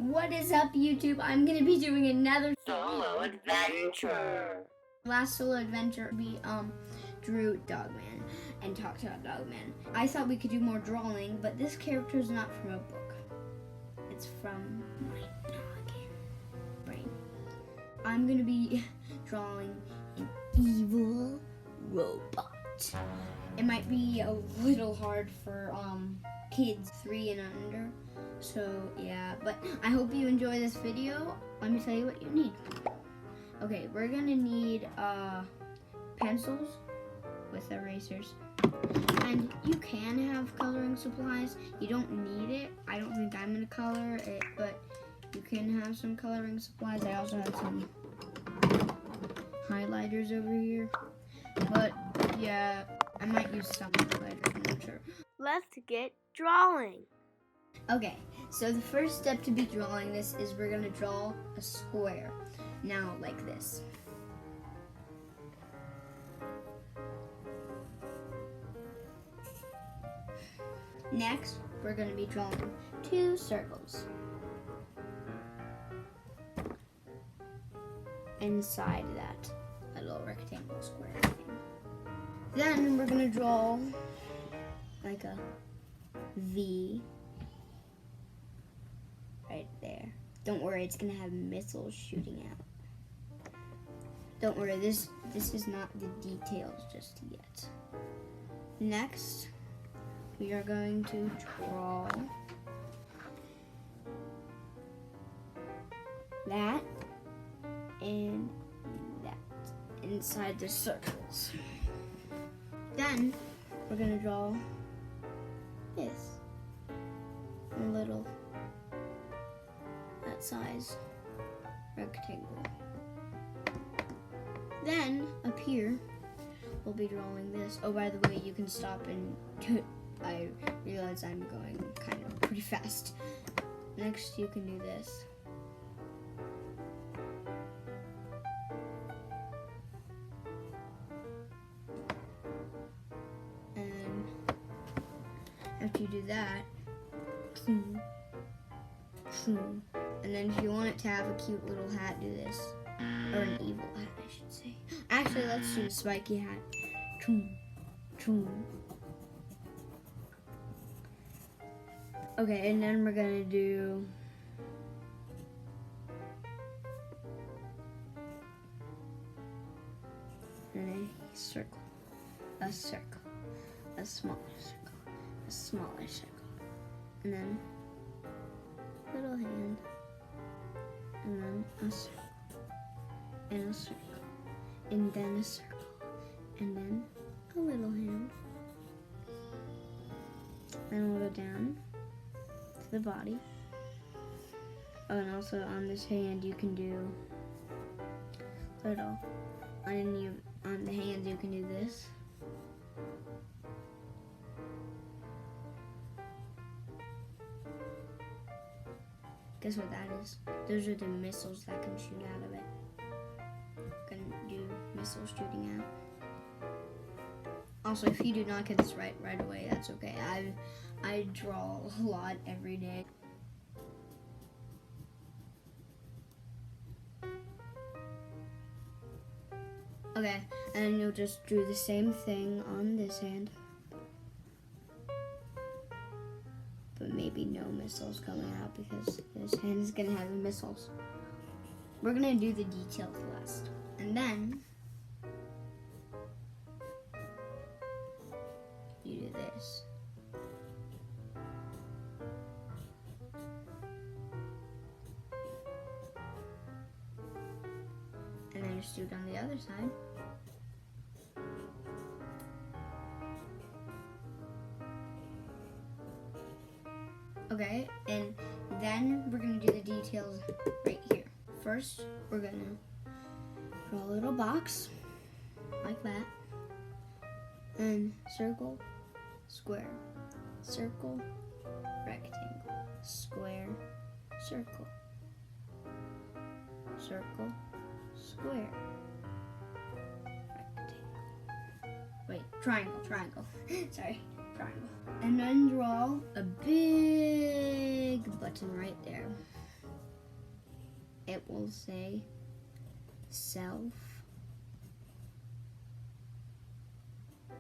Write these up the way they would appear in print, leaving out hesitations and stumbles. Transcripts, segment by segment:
What is up, YouTube? I'm gonna be doing another solo adventure. Last solo adventure we drew Dogman and talked about Dogman. I thought we could do more drawing, but this character is not from a book. It's from my noggin brain. I'm gonna be drawing an evil robot. It might be a little hard for kids 3 and under. So yeah, but I hope you enjoy this video. Let me tell you what you need. Okay, we're gonna need pencils with erasers. And you can have coloring supplies. You don't need it. I don't think I'm gonna color it, but you can have some coloring supplies. I also have some highlighters over here. But yeah, I might use some highlighters, I'm not sure. Let's get drawing. Okay, so the first step to be drawing this is we're gonna draw a square. Now, like this. Next, we're gonna be drawing 2 circles inside that little rectangle square thing. Then we're gonna draw like a V right there. Don't worry, it's gonna have missiles shooting out. Don't worry, this is not the details just yet. Next, we are going to draw that and that inside the circles. Then we're gonna draw this, a little that size rectangle. Then up here we'll be drawing this. Oh, by the way, you can stop and I realize I'm going kind of pretty fast. Next, you can do this. And after you do that, and then if you want it to have a cute little hat, do this. Or an evil hat, I should say. Actually, let's do a spiky hat. Okay, and then we're gonna do a circle, a circle, a smaller circle, a smaller circle, and then little hand, and then a circle, and a circle, and then a circle, and then a little hand. Then we'll go down to the body. Oh, and also on this hand you can do little, on the hands you can do this. Guess what that is? Those are the missiles that can shoot out of it. Can do missiles shooting out. Also, if you do not get this right away, that's okay. I draw a lot every day. Okay, and then you'll just do the same thing on this hand. But maybe no missiles coming out because this hand is gonna have missiles. We're gonna do the details last. And then you do this. And then just do it on the other side. Okay, and then we're gonna do the details right here. First, we're gonna draw a little box, like that, and circle, square, circle, rectangle, square, circle, circle, square, rectangle. Wait, triangle. Sorry, triangle. And then draw a big button right there. it will say self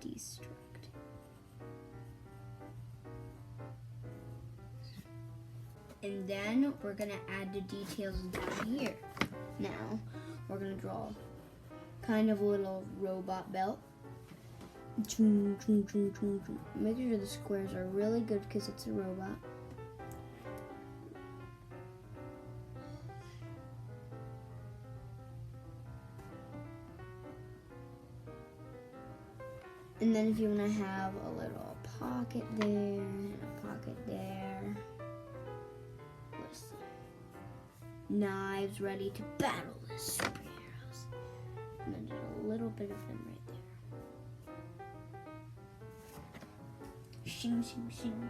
destruct. And then we're gonna add the details down here. Now we're gonna draw kind of a little robot belt. Make sure the squares are really good because it's a robot. And then if you want to have a little pocket there and a pocket there. Listen. Knives ready to battle the superheroes. And then just a little bit of them right there. Shing, shing, shing.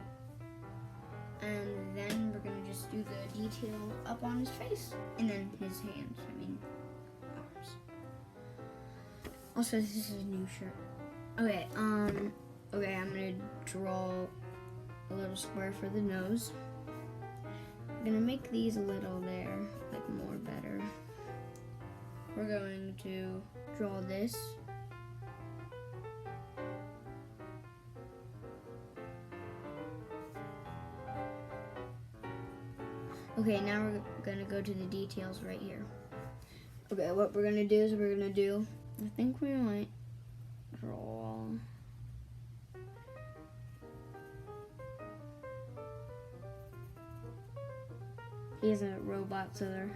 And then we're going to just do the detail up on his face. And then his hands, arms. Also, this is a new shirt. Okay, I'm gonna draw a little square for the nose. I'm gonna make these a little there, like more better. We're going to draw this. Okay, now we're gonna go to the details right here. Okay, what we're gonna do is I think we might draw he's a robot, so they're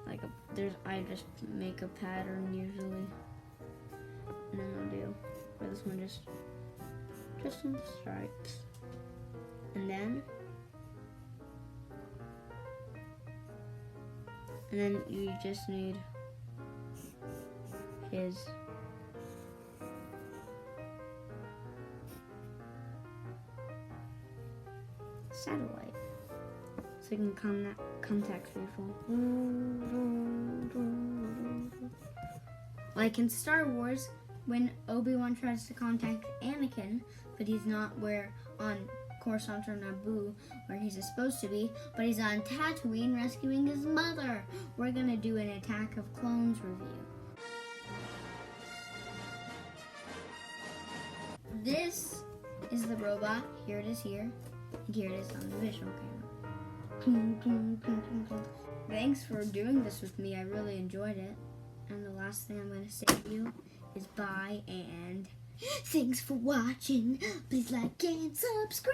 like I just make a pattern usually, and then I'll do for this one just some stripes, and then you just need his satellite, so you can contact people. Like in Star Wars, when Obi-Wan tries to contact Anakin, but he's not on Coruscant or Naboo, where he's supposed to be, but he's on Tatooine rescuing his mother. We're gonna do an Attack of Clones review. This is the robot. Here it is here. And here it is on the visual camera. Thanks for doing this with me. I really enjoyed it. And the last thing I'm going to say to you is bye and thanks for watching. Please like and subscribe.